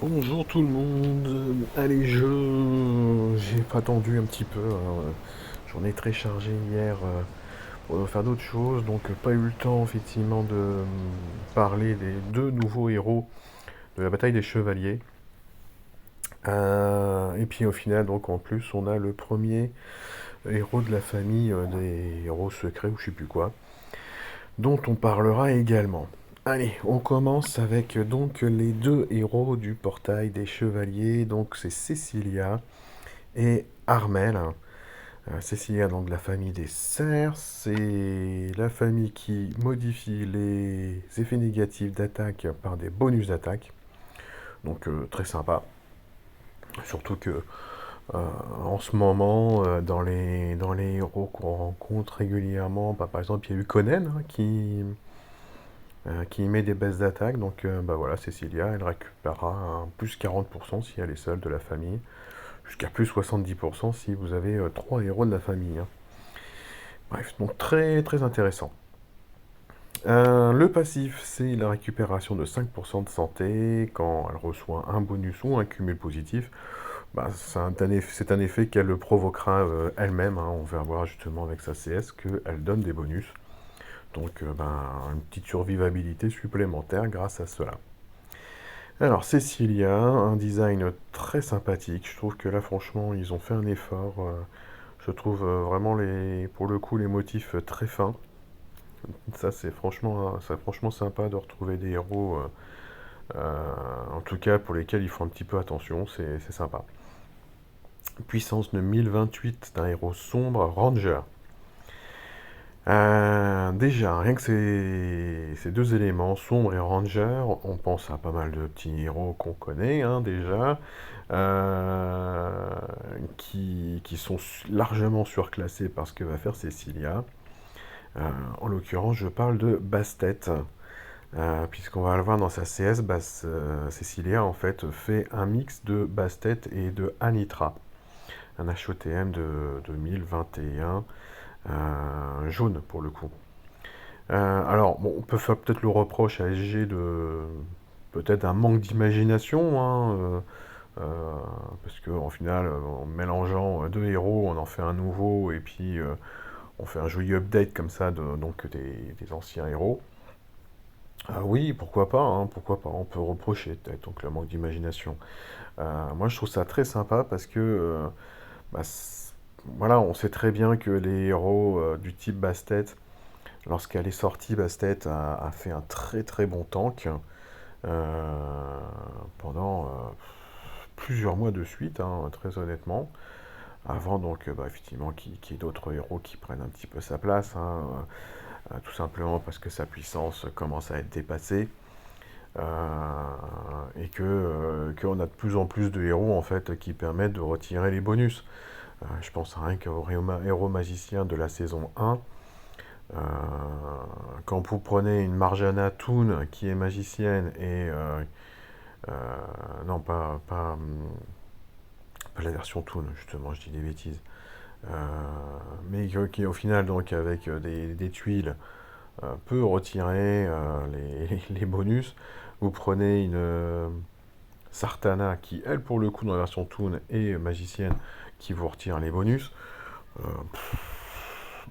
Bonjour tout le monde. Allez, j'ai pas attendu un petit peu, hein. J'en ai très chargé hier pour faire d'autres choses, donc pas eu le temps effectivement de parler des deux nouveaux héros de la bataille des chevaliers. Et puis au final, donc en plus, on a le premier héros de la famille des héros secrets ou je sais plus quoi, dont on parlera également. Allez, on commence avec donc les deux héros du portail des chevaliers. Donc c'est Cecilia et Armel. Cecilia, donc de la famille des cerfs, c'est la famille qui modifie les effets négatifs d'attaque par des bonus d'attaque. Donc très sympa. Surtout que en ce moment, dans les héros qu'on rencontre régulièrement, bah, par exemple, il y a eu Conan hein, qui met des baisses d'attaque. Donc bah voilà, Cecilia, elle récupérera un plus 40% si elle est seule de la famille. Jusqu'à plus 70% si vous avez trois héros de la famille, hein. Bref, donc très très intéressant. Le passif, c'est la récupération de 5% de santé quand elle reçoit un bonus ou un cumul positif. Bah, c'est un effet qu'elle provoquera elle-même, hein. On va voir justement avec sa CS qu'elle donne des bonus. Donc ben, une petite survivabilité supplémentaire grâce à cela. Alors Cecilia, un design très sympathique. Je trouve que là franchement ils ont fait un effort. Je trouve vraiment pour le coup les motifs très fins. Ça franchement sympa de retrouver des héros, en tout cas pour lesquels il faut un petit peu attention, c'est sympa. Puissance de 1028 d'un héros sombre, Ranger. Déjà, rien que ces deux éléments, sombre et ranger, on pense à pas mal de petits héros qu'on connaît hein, déjà, euh, qui sont largement surclassés par ce que va faire Cecilia. Euh, En l'occurrence, je parle de Bastet, puisqu'on va le voir dans sa CS, Cecilia en fait fait un mix de Bastet et de Anitra, un HOTM de 2021, jaune pour le coup. Alors, bon, on peut faire peut-être le reproche à SG de peut-être un manque d'imagination, hein, parce qu'en final, en mélangeant deux héros, on en fait un nouveau, et puis on fait un joli update comme ça donc des anciens héros. Ah oui, pourquoi pas, hein, pourquoi pas, on peut reprocher peut-être donc le manque d'imagination. Moi, je trouve ça très sympa parce que, bah, voilà, on sait très bien que les héros du type Bastet, lorsqu'elle est sortie, Bastet a fait un très très bon tank euh, pendant plusieurs mois de suite, hein, très honnêtement. Avant donc, bah, effectivement, qu'il y ait d'autres héros qui prennent un petit peu sa place, hein, tout simplement parce que sa puissance commence à être dépassée. Et qu'on a de plus en plus de héros en fait qui permettent de retirer les bonus. Je pense rien qu'au héros magicien de la saison 1. Euh, Quand vous prenez une Marjana Toon qui est magicienne et non pas la version Toon justement, je dis des bêtises. Mais qui au final donc avec des tuiles peut retirer les bonus. Vous prenez une Sartana qui elle pour le coup dans la version Toon est magicienne qui vous retire les bonus. Euh,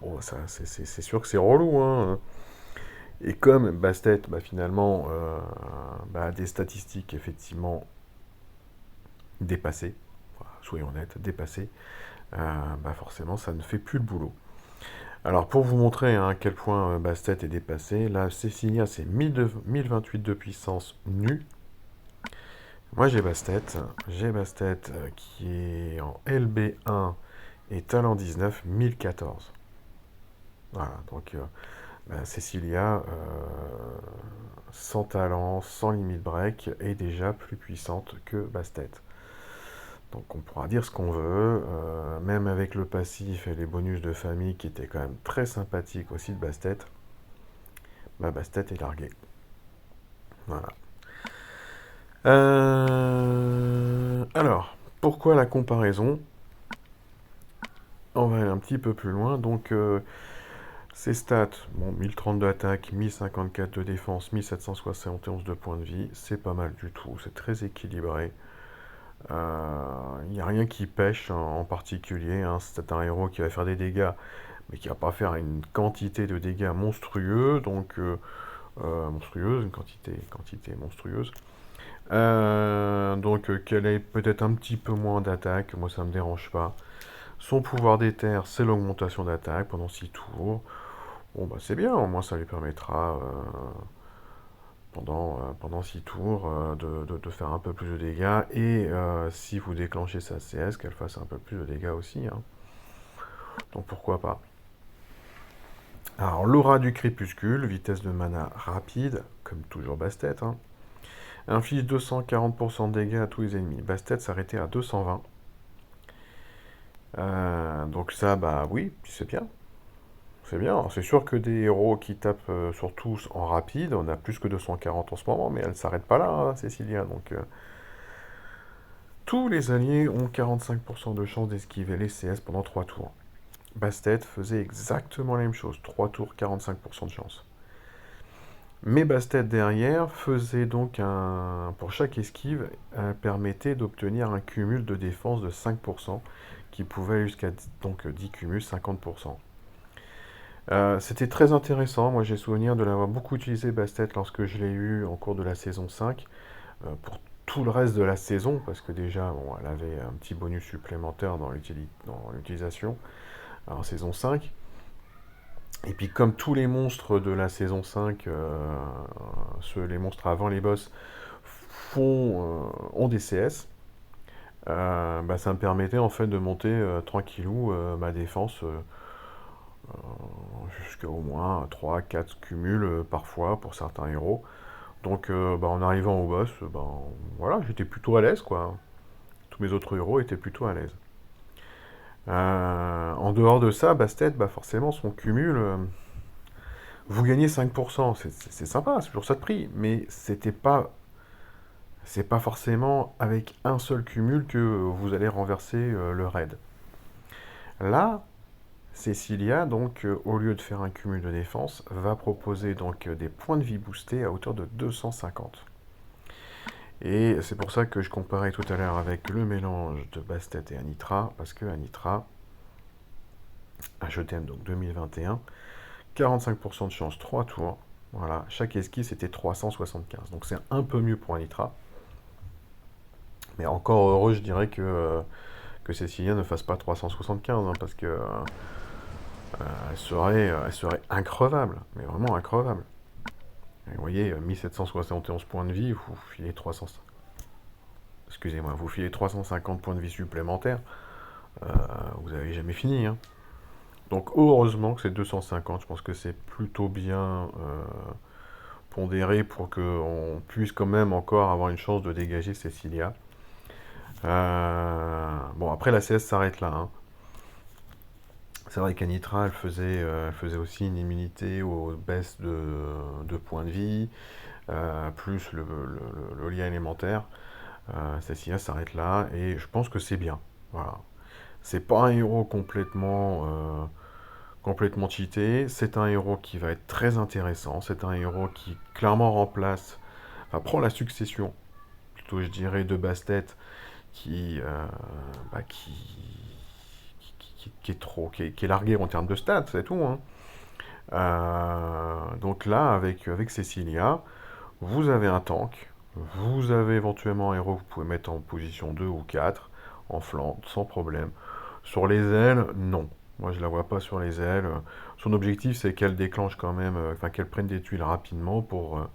bon ça c'est sûr que c'est relou hein. Et comme Bastet, bah, finalement, bah, a des statistiques effectivement dépassées, voilà, soyons honnêtes, dépassées, bah, forcément, ça ne fait plus le boulot. Alors, pour vous montrer hein, à quel point Bastet est dépassé, là, Cecilia, c'est 1028 de puissance nue. Moi, j'ai Bastet qui est en LB1 et talent 19, 1014. Voilà, donc Cecilia, sans talent, sans limite break, est déjà plus puissante que Bastet. Donc on pourra dire ce qu'on veut, même avec le passif et les bonus de famille qui étaient quand même très sympathiques aussi de Bastet, bah Bastet est largué. Voilà. Alors, pourquoi la comparaison? On va aller un petit peu plus loin. Donc, Ses stats, bon, 1030 d'attaque, 1054 de défense, 1771 de points de vie, c'est pas mal du tout, c'est très équilibré. Il n'y a rien qui pêche en particulier, hein. C'est un héros qui va faire des dégâts, mais qui va pas faire une quantité de dégâts monstrueux, monstrueuse, une quantité monstrueuse. Qu'elle ait peut-être un petit peu moins d'attaque, moi ça me dérange pas. Son pouvoir d'éther, c'est l'augmentation d'attaque pendant 6 tours. Bon bah c'est bien, au moins ça lui permettra pendant 6 tours de faire un peu plus de dégâts. Et si vous déclenchez sa CS, qu'elle fasse un peu plus de dégâts aussi, hein. Donc pourquoi pas. Alors l'aura du crépuscule, vitesse de mana rapide, comme toujours Bastet, hein. Inflige 240% de dégâts à tous les ennemis. Bastet s'arrêtait à 220. Donc ça, bah oui, c'est bien. C'est bien. Alors, c'est sûr que des héros qui tapent sur tous en rapide, on a plus que 240 en ce moment, mais elle ne s'arrête pas là, hein, Cecilia. Tous les alliés ont 45% de chance d'esquiver les CS pendant 3 tours. Bastet faisait exactement la même chose. 3 tours, 45% de chance. Mais Bastet derrière faisait donc pour chaque esquive, permettait d'obtenir un cumul de défense de 5%, qui pouvait aller jusqu'à donc 10 cumuls, 50%. C'était très intéressant. Moi, j'ai souvenir de l'avoir beaucoup utilisé Bastet lorsque je l'ai eu en cours de la saison 5. Pour tout le reste de la saison, parce que déjà, bon, elle avait un petit bonus supplémentaire dans l'utilisation en saison 5. Et puis, comme tous les monstres de la saison 5, les monstres avant les boss, ont des CS, bah, ça me permettait en fait de monter tranquillou ma défense jusqu'à au moins 3-4 cumuls parfois pour certains héros. Donc bah, en arrivant au boss, bah, voilà, j'étais plutôt à l'aise quoi. Tous mes autres héros étaient plutôt à l'aise. En dehors de ça, Bastet, bah forcément son cumul, vous gagnez 5%, c'est sympa, c'est toujours ça de prix, mais c'est pas forcément avec un seul cumul que vous allez renverser le raid. Là, Cecilia, donc, au lieu de faire un cumul de défense, va proposer donc des points de vie boostés à hauteur de 250. Et c'est pour ça que je comparais tout à l'heure avec le mélange de Bastet et Anitra, parce que Anitra, je t'aime donc 2021, 45% de chance, 3 tours. Voilà, chaque esquive c'était 375. Donc c'est un peu mieux pour Anitra. Mais encore heureux, je dirais que Cécilia ne fasse pas 375, hein, parce que elle serait increvable, mais vraiment increvable. Et vous voyez, 1771 points de vie, vous filez 300. Excusez-moi, vous filez 350 points de vie supplémentaires, vous n'avez jamais fini, hein. Donc heureusement que c'est 250, je pense que c'est plutôt bien pondéré pour qu'on puisse quand même encore avoir une chance de dégager Cecilia. Bon, après la CS s'arrête là, hein. C'est vrai qu'Anitra, elle faisait aussi une immunité aux baisses de points de vie, plus le lien élémentaire. Cecilia s'arrête là, et je pense que c'est bien. Voilà. C'est pas un héros complètement cheaté. C'est un héros qui va être très intéressant. C'est un héros qui clairement prend la succession, plutôt je dirais, de Bastet, qui, bah, qui est largué en termes de stats, c'est tout, hein. Donc là, avec Cecilia, vous avez un tank, vous avez éventuellement un héros que vous pouvez mettre en position 2 ou 4, en flanc, sans problème. Sur les ailes, non. Moi, je la vois pas sur les ailes. Son objectif, c'est qu'elle déclenche quand même, enfin qu'elle prenne des tuiles rapidement pour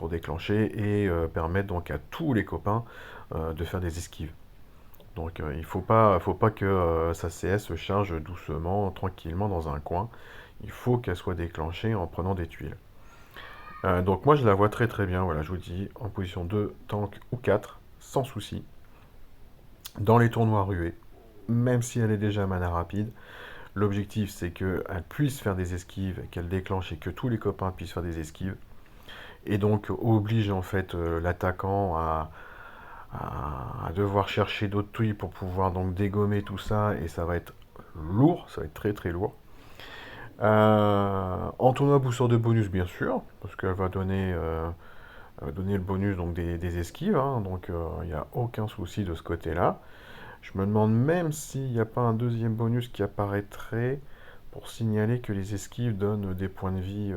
déclencher et permettre donc à tous les copains de faire des esquives. Donc il faut pas que sa CS se charge doucement, tranquillement dans un coin. Il faut qu'elle soit déclenchée en prenant des tuiles. Donc moi je la vois très très bien, voilà, je vous dis, en position 2, tank ou 4, sans souci. Dans les tournois rués, même si elle est déjà à mana rapide, l'objectif c'est qu'elle puisse faire des esquives, qu'elle déclenche et que tous les copains puissent faire des esquives. Et donc oblige en fait l'attaquant à devoir chercher d'autres tuiles pour pouvoir donc dégommer tout ça, et ça va être lourd, ça va être très très lourd. Entonnoir booster de bonus, bien sûr, parce qu'elle va donner le bonus donc des esquives, hein, donc il n'y a aucun souci de ce côté-là. Je me demande même s'il n'y a pas un deuxième bonus qui apparaîtrait pour signaler que les esquives donnent des points de vie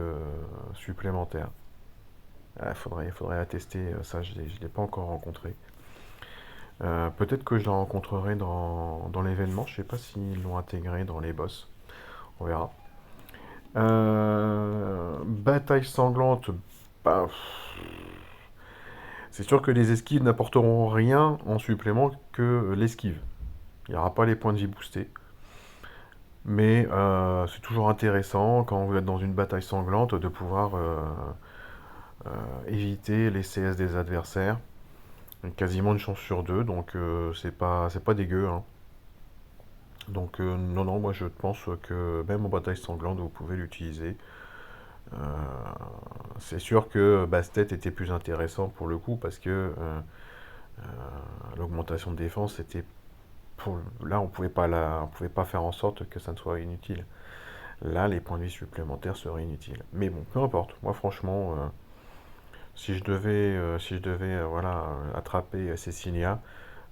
supplémentaires. Il faudrait attester ça, je ne l'ai pas encore rencontré. Peut-être que je la rencontrerai dans l'événement, je ne sais pas s'ils l'ont intégré dans les boss, on verra. Bataille sanglante, bah, c'est sûr que les esquives n'apporteront rien en supplément que l'esquive. Il n'y aura pas les points de vie boostés. Mais c'est toujours intéressant quand vous êtes dans une bataille sanglante de pouvoir éviter les CS des adversaires. Quasiment une chance sur deux, donc c'est pas dégueu, hein. Donc non, non, moi je pense que même en bataille sanglante, vous pouvez l'utiliser. Euh, c'est sûr que Bastet était plus intéressant pour le coup parce que l'augmentation de défense était là on pouvait pas faire en sorte que ça ne soit inutile. Là les points de vie supplémentaires seraient inutiles. Mais bon, peu importe. Moi franchement, si je devais voilà attraper Cecilia,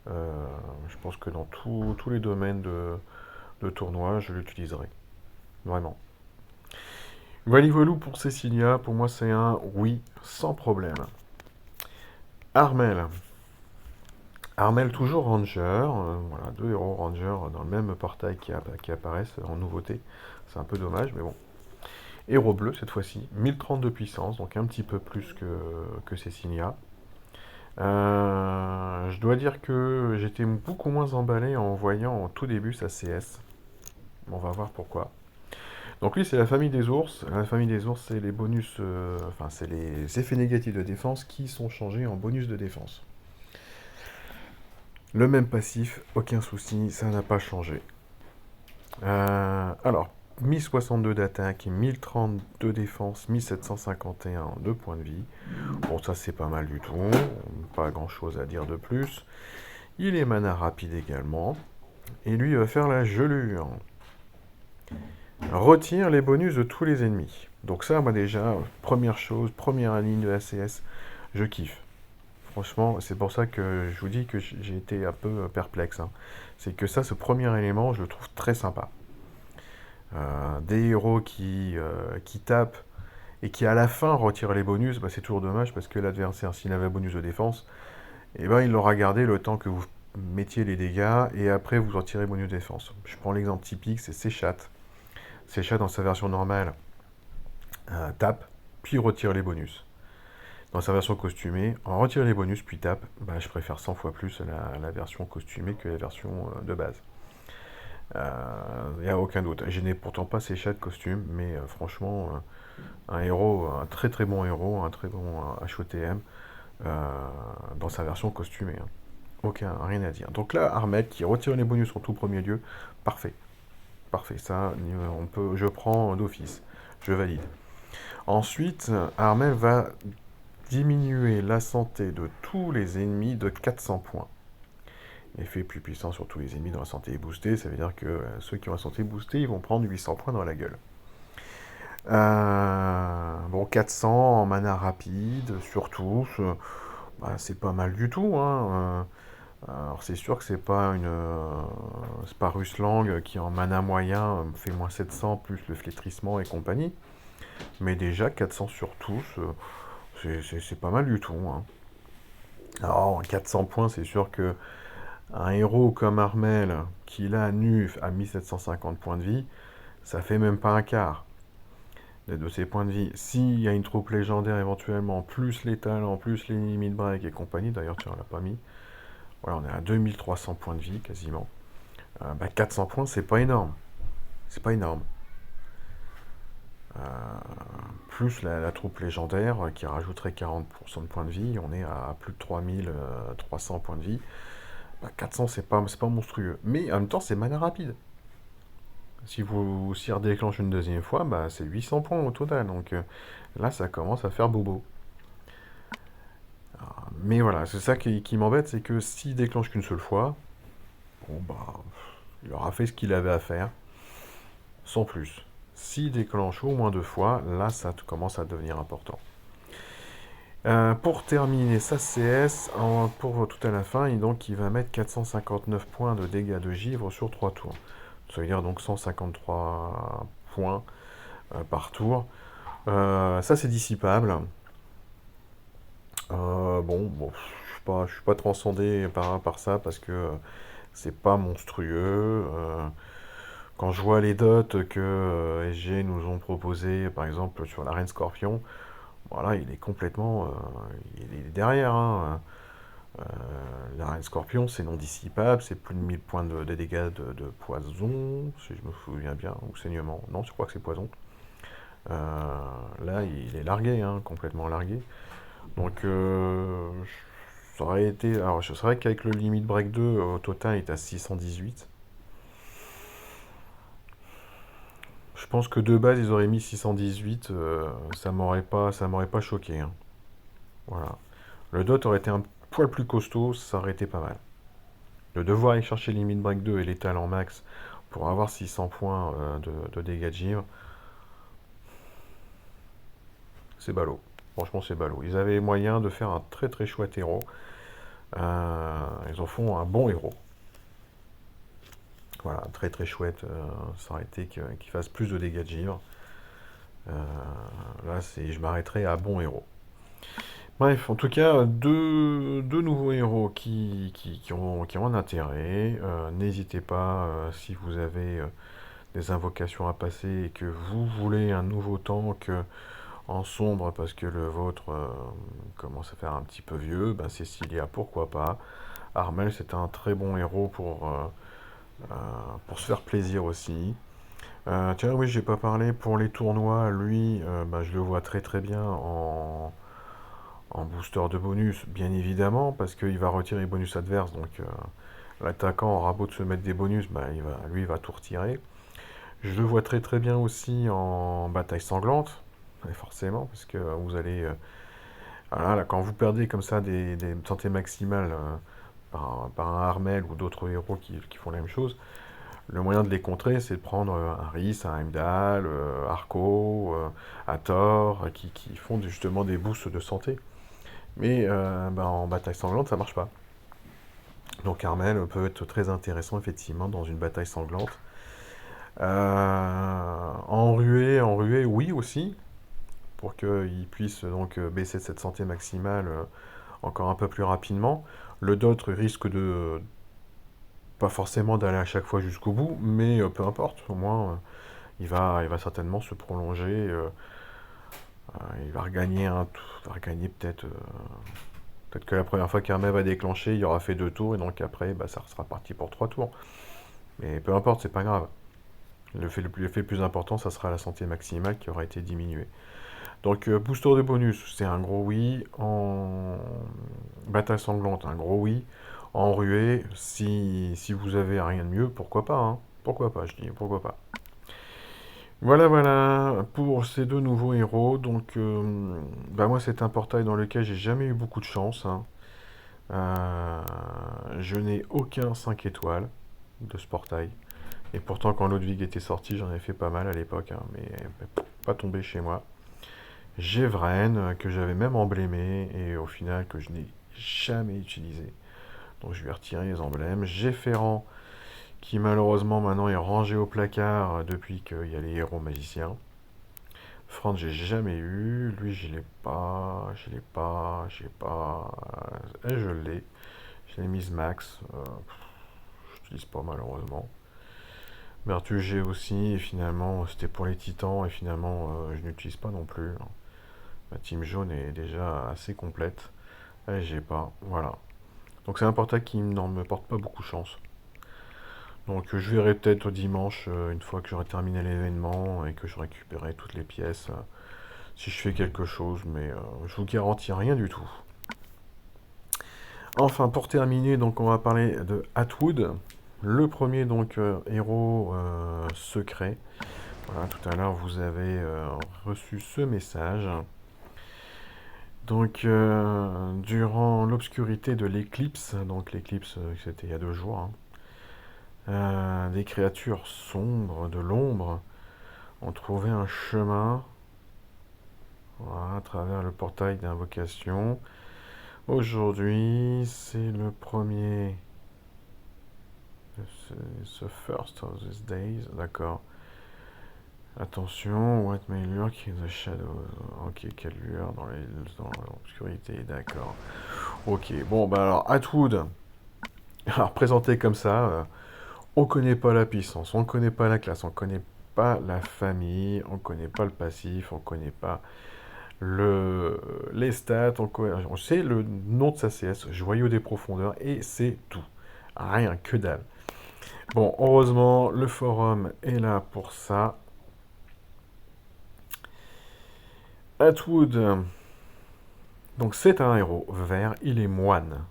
je pense que dans tous les domaines de tournoi, je l'utiliserai. Vraiment. Voilà pour Cecilia, pour moi c'est un oui sans problème. Armel. Armel toujours Ranger, voilà, deux héros Ranger dans le même portail qui apparaissent en nouveauté. C'est un peu dommage, mais bon. Héros bleu cette fois-ci, 1030 de puissance, donc un petit peu plus que Cecilia. Je dois dire que j'étais beaucoup moins emballé en voyant en tout début sa CS. On va voir pourquoi. Donc lui, c'est la famille des ours. La famille des ours, c'est les bonus, enfin, c'est les effets négatifs de défense qui sont changés en bonus de défense. Le même passif, aucun souci, ça n'a pas changé. Alors, 1062 d'attaque, 1030 de défense, 1751 de points de vie. Bon, ça c'est pas mal du tout, pas grand chose à dire de plus. Il est mana rapide également. Et lui, il va faire la gelure. Retire les bonus de tous les ennemis. Donc ça, moi déjà, première chose, première ligne de ACS, je kiffe. Franchement, c'est pour ça que je vous dis que j'ai été un peu perplexe, hein. C'est que ça, ce premier élément, je le trouve très sympa. Des héros qui tapent et qui à la fin retirent les bonus, bah, c'est toujours dommage parce que l'adversaire, s'il avait un bonus de défense, eh ben, il l'aura gardé le temps que vous mettiez les dégâts et après vous retirez bonus de défense. Je prends l'exemple typique, c'est Sechat. Sechat dans sa version normale tape, puis retire les bonus. Dans sa version costumée, on retire les bonus, puis tape. Bah, je préfère 100 fois plus la version costumée que la version de base. Il n'y a aucun doute. Je n'ai pourtant pas ces chats de costume, mais franchement, un héros, un très très bon héros, un très bon HOTM dans sa version costumée, hein. Rien à dire. Donc là, Armel qui retire les bonus en tout premier lieu, parfait. Parfait, ça, je prends d'office. Je valide. Ensuite, Armel va diminuer la santé de tous les ennemis de 400 points. Effet plus puissant sur tous les ennemis dont la santé est boostée, ça veut dire que ceux qui ont la santé boostée, ils vont prendre 800 points dans la gueule. Bon, 400 en mana rapide, sur tous, bah, c'est pas mal du tout, hein. Alors c'est sûr que c'est pas Ruslang qui en mana moyen fait moins 700 plus le flétrissement et compagnie, mais déjà 400 sur tous, c'est pas mal du tout, hein. Alors 400 points, c'est sûr que un héros comme Armel, qui là nu à 1750 points de vie, ça fait même pas un quart de ses points de vie. S'il y a une troupe légendaire éventuellement, plus les talents, plus les limites break et compagnie, d'ailleurs tu on l'a pas mis, voilà, on est à 2300 points de vie quasiment. 400 points, c'est pas énorme. C'est pas énorme. Plus la troupe légendaire qui rajouterait 40% de points de vie, on est à plus de 3300 points de vie. 400, c'est pas monstrueux. Mais en même temps, c'est mana rapide. Si vous s'y redéclenche une deuxième fois, c'est 800 points au total. Donc là, ça commence à faire bobo. Mais voilà, c'est ça qui m'embête, c'est que s'il déclenche qu'une seule fois, bon il aura fait ce qu'il avait à faire, sans plus. S'il déclenche au moins 2 fois, là, ça commence à devenir important. Pour terminer sa CS, pour tout à la fin, il va mettre 459 points de dégâts de givre sur 3 tours. Ça veut dire donc 153 points par tour. Ça, c'est dissipable. Bon, je suis pas transcendé par ça parce que c'est pas monstrueux. Quand je vois les dots que SG nous ont proposé, par exemple sur la Reine Scorpion, voilà, il est complètement, il est derrière, hein. La Reine Scorpion, c'est non dissipable, c'est plus de 1000 points de dégâts de poison, si je me souviens bien, ou saignement. Non, je crois que c'est poison. Là, il est largué, hein, complètement largué. Donc, ça aurait été. Alors, je savais qu'avec le Limit Break 2, au total, il est à 618. Je pense que de base, ils auraient mis 618, ça m'aurait pas choqué, hein. Voilà. Le dot aurait été un poil plus costaud, ça aurait été pas mal. De devoir aller chercher Limit Break 2 et l'étal en max pour avoir 600 points de dégâts de givre, c'est ballot. Franchement, c'est ballot. Ils avaient moyen de faire un très très chouette héros. Ils en font un bon héros. Voilà, très très chouette. Ça aurait été qu'il fasse plus de dégâts de givre. Euh, Là, je m'arrêterai à bon héros. Bref, en tout cas, deux nouveaux héros qui ont un intérêt. N'hésitez pas, si vous avez des invocations à passer et que vous voulez un nouveau tank en sombre parce que le vôtre commence à faire un petit peu vieux, ben Cecilia, pourquoi pas. Armel, c'est un très bon héros pour se faire plaisir aussi. Tiens, oui, j'ai pas parlé pour les tournois. Lui, ben, je le vois très très bien en booster de bonus, bien évidemment, parce qu'il va retirer les bonus adverses. Donc, l'attaquant aura beau de se mettre des bonus, ben, lui, il va tout retirer. Je le vois très très bien aussi en bataille sanglante, et forcément, parce que vous allez. Voilà, là, quand vous perdez comme ça des santé maximales par un Armel ou d'autres héros qui font la même chose, le moyen de les contrer, c'est de prendre un Rhys, un Heimdall, Arco, Hathor, qui font justement des boosts de santé. Mais bah, en bataille sanglante, ça marche pas. Donc Armel peut être très intéressant effectivement dans une bataille sanglante. En ruée, oui aussi, pour qu'il puisse donc baisser cette santé maximale encore un peu plus rapidement. Le dot risque de pas forcément d'aller à chaque fois jusqu'au bout, mais peu importe, au moins il va certainement se prolonger. Il va regagner peut-être que la première fois qu'Hermès va déclencher, il aura fait 2 tours, et donc après, bah, ça sera parti pour 3 tours. Mais peu importe, c'est pas grave. Le fait le plus important, ça sera la santé maximale qui aura été diminuée. Donc, booster de bonus, c'est un gros oui. En bataille sanglante, un gros oui. En ruée, si vous avez rien de mieux, pourquoi pas, hein. Pourquoi pas, je dis, pourquoi pas. Voilà, voilà, pour ces deux nouveaux héros. Donc, bah moi, c'est un portail dans lequel j'ai jamais eu beaucoup de chance, hein. Euh, je n'ai aucun 5 étoiles de ce portail. Et pourtant, quand Ludwig était sorti, j'en ai fait pas mal à l'époque, hein, mais pas tombé chez moi. J'ai Vren, que j'avais même emblémé, et au final, que je n'ai jamais utilisé. Donc, je vais retirer les emblèmes. J'ai Ferrand, qui malheureusement maintenant est rangé au placard depuis qu'il y a les héros magiciens. Franck, j'ai jamais eu. Lui, je l'ai pas. Et je l'ai. Je l'ai mise max. Je n'utilise pas malheureusement. Bertu, j'ai aussi. Et finalement, c'était pour les titans. Et finalement, je n'utilise pas non plus. Ma team jaune est déjà assez complète. Et j'ai pas. Voilà. Donc c'est un portail qui ne me porte pas beaucoup chance. Donc je verrai peut-être dimanche, une fois que j'aurai terminé l'événement et que je récupérerai toutes les pièces, si je fais quelque chose, mais je vous garantis rien du tout. Enfin, pour terminer, donc on va parler de Atwood, le premier donc héros secret. Voilà, tout à l'heure vous avez reçu ce message. Donc, durant l'obscurité de l'éclipse, donc l'éclipse c'était il y a 2 jours, hein, des créatures sombres de l'ombre ont trouvé un chemin, voilà, à travers le portail d'invocation. Aujourd'hui, c'est le premier ce first of these days, d'accord. Attention, what may lurk in the shadow. Ok, quelle lueur dans l'obscurité, d'accord. Ok, bon, bah alors, Atwood, alors présenté comme ça, on connaît pas la puissance, on connaît pas la classe, on connaît pas la famille, on connaît pas le passif, on connaît pas les stats, on sait le nom de sa CS, Joyau des profondeurs, et c'est tout. Rien, que dalle. Bon, heureusement, le forum est là pour ça. Atwood, donc c'est un héros vert, il est moine.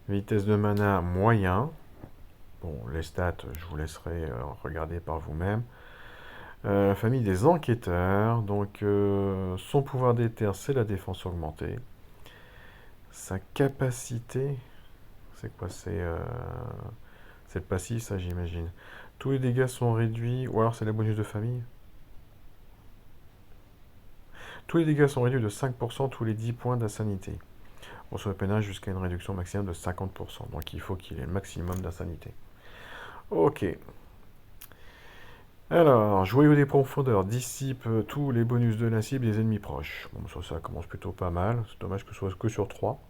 Vitesse de mana moyen. Bon, les stats, je vous laisserai regarder par vous-même. Famille des enquêteurs. Donc, son pouvoir d'éther, c'est la défense augmentée. Sa capacité, c'est quoi? C'est le passif, ça, j'imagine. Tous les dégâts sont réduits, ou alors c'est la bonus de famille. Tous les dégâts sont réduits de 5% tous les 10 points d'insanité. On se peinage jusqu'à une réduction maximum de 50%. Donc il faut qu'il ait le maximum d'insanité. Ok. Alors, joyau des profondeurs dissipe tous les bonus de la cible des ennemis proches. Bon, ça commence plutôt pas mal. C'est dommage que ce soit que sur 3.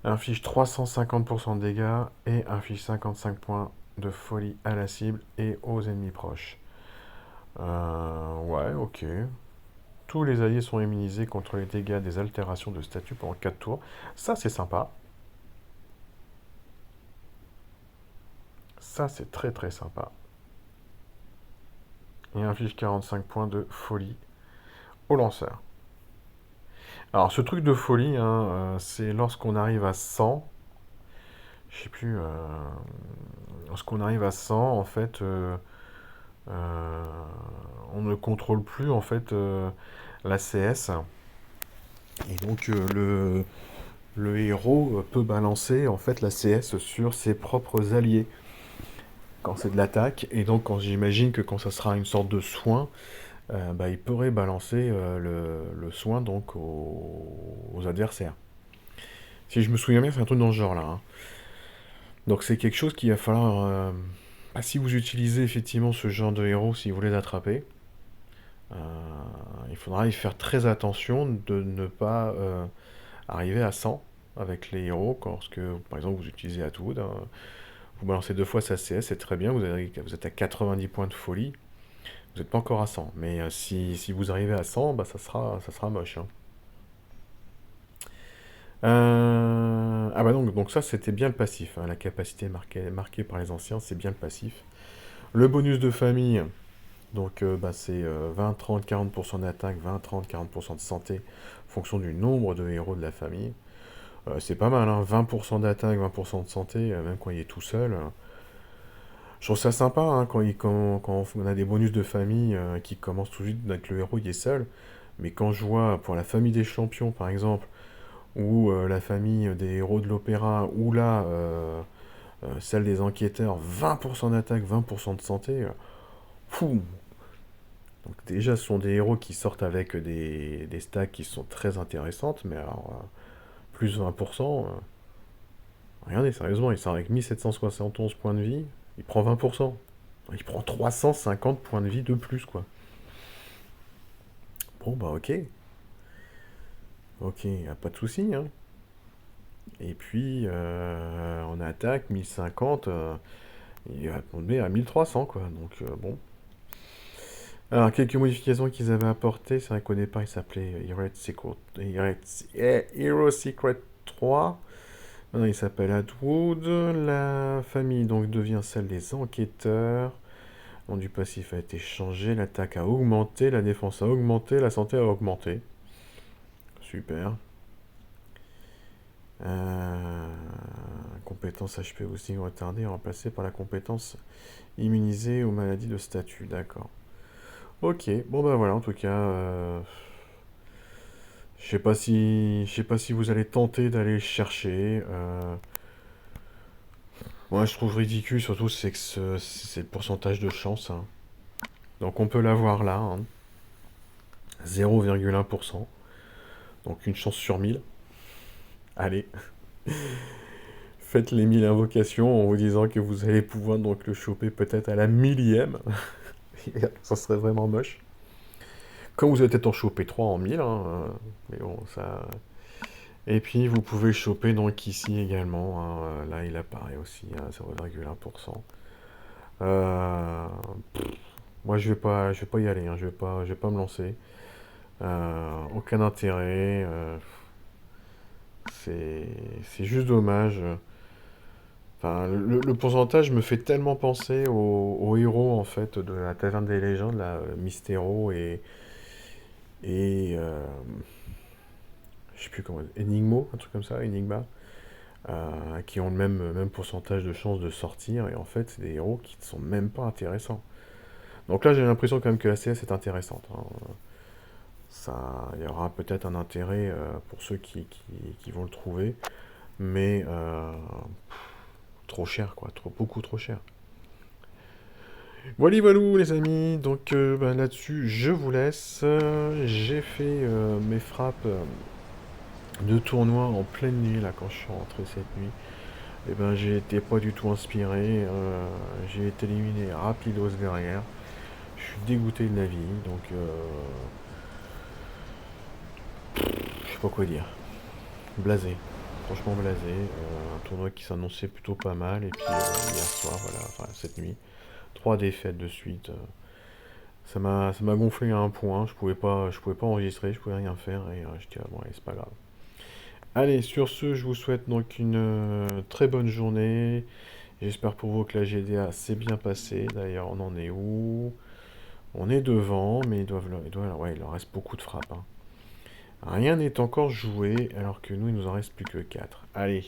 Inflige 350% de dégâts et inflige 55 points de folie à la cible et aux ennemis proches. Ouais, ok. Tous les alliés sont immunisés contre les dégâts des altérations de statut pendant 4 tours. Ça, c'est sympa. Ça, c'est très très sympa. Et inflige 45 points de folie au lanceur. Alors, ce truc de folie, hein, c'est lorsqu'on arrive à 100. Je sais plus. Lorsqu'on arrive à 100, en fait, euh, on ne contrôle plus en fait la CS. Et donc, le héros peut balancer en fait la CS sur ses propres alliés quand c'est de l'attaque. Et donc, quand j'imagine que quand ça sera une sorte de soin, bah, il pourrait balancer le soin donc aux adversaires. Si je me souviens bien, c'est un truc dans ce genre-là, hein. Donc c'est quelque chose qu'il va falloir... bah, si vous utilisez effectivement ce genre de héros, si vous voulez l'attraper, euh, il faudra y faire très attention de ne pas arriver à 100 avec les héros. Lorsque, par exemple, vous utilisez Atwood, hein, vous balancez 2 fois sa CS, c'est très bien, vous êtes à 90 points de folie, vous n'êtes pas encore à 100. Mais si vous arrivez à 100, bah, ça sera moche, hein. Ah bah donc ça c'était bien le passif, hein. La capacité marquée par les anciens, c'est bien le passif. Le bonus de famille, donc bah, c'est 20, 30, 40% d'attaque, 20, 30, 40% de santé, en fonction du nombre de héros de la famille. C'est pas mal, hein, 20% d'attaque, 20% de santé, même quand il est tout seul. Je trouve ça sympa, hein, quand on a des bonus de famille qui commencent tout de suite avec le héros il est seul. Mais quand je vois pour la famille des champions par exemple, ou la famille des héros de l'opéra, ou là, celle des enquêteurs, 20% d'attaque, 20% de santé, fou. Donc déjà, ce sont des héros qui sortent avec des stacks qui sont très intéressantes, mais alors, plus 20%, regardez, sérieusement, il sort avec 1771 points de vie, il prend 20%. Il prend 350 points de vie de plus, quoi. Bon, bah ok. Ok, y a pas de souci, hein. Et puis, en attaque, 1050, il va tomber à 1300, quoi. Donc, bon. Alors, quelques modifications qu'ils avaient apportées, c'est vrai qu'au départ, il s'appelait Hero Secret 3. Maintenant, il s'appelle Atwood. La famille, donc, devient celle des enquêteurs. Le nom du passif a été changé. L'attaque a augmenté. La défense a augmenté. La santé a augmenté. Super. Euh, Compétence HP aussi retardée, remplacée par la compétence immunisée aux maladies de statut. D'accord. Ok, bon bah voilà, en tout cas, je sais pas si vous allez tenter d'aller chercher. Moi, je trouve ridicule, surtout, c'est que c'est le pourcentage de chance, hein. Donc, on peut l'avoir là, hein, 0,1%. Donc, une chance sur 1000. Allez, faites les 1000 invocations en vous disant que vous allez pouvoir donc le choper peut-être à la millième. Ça serait vraiment moche. Comme vous allez peut-être en choper 3 en 1000, hein, mais bon, ça... Et puis, vous pouvez le choper donc ici également, hein, là, il apparaît aussi à 0,1%. Euh, Moi, je vais pas y aller, hein, je vais pas me lancer. Aucun intérêt. C'est, c'est juste dommage. Enfin, le pourcentage me fait tellement penser aux héros en fait de la Taverne des légendes, la Mystero et je sais plus comment, Enigmo, un truc comme ça, Enigma, qui ont le même pourcentage de chances de sortir et en fait c'est des héros qui ne sont même pas intéressants. Donc là j'ai l'impression quand même que la CS est intéressante, hein. Ça, il y aura peut-être un intérêt pour ceux qui vont le trouver, mais trop cher quoi, beaucoup trop cher. Voilà, voilà les amis, donc ben, là-dessus je vous laisse. J'ai fait mes frappes de tournoi en pleine nuit là quand je suis rentré cette nuit. Et ben j'ai été pas du tout inspiré, j'ai été éliminé rapidos derrière. Je suis dégoûté de la vie, donc je sais pas quoi dire. Blasé, franchement blasé. Un tournoi qui s'annonçait plutôt pas mal, et puis hier soir, voilà, enfin cette nuit, trois défaites de suite. Ça m'a gonflé à un point, je pouvais pas enregistrer, je pouvais rien faire, et je dis, ah, bon, allez, c'est pas grave. Allez, sur ce, je vous souhaite donc une très bonne journée. J'espère pour vous que la GDA s'est bien passée. D'ailleurs, on en est où? On est devant, mais ouais, il leur reste beaucoup de frappes, hein. Rien n'est encore joué, alors que nous, il nous en reste plus que 4. Allez,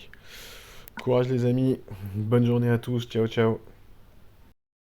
courage les amis, bonne journée à tous, ciao ciao.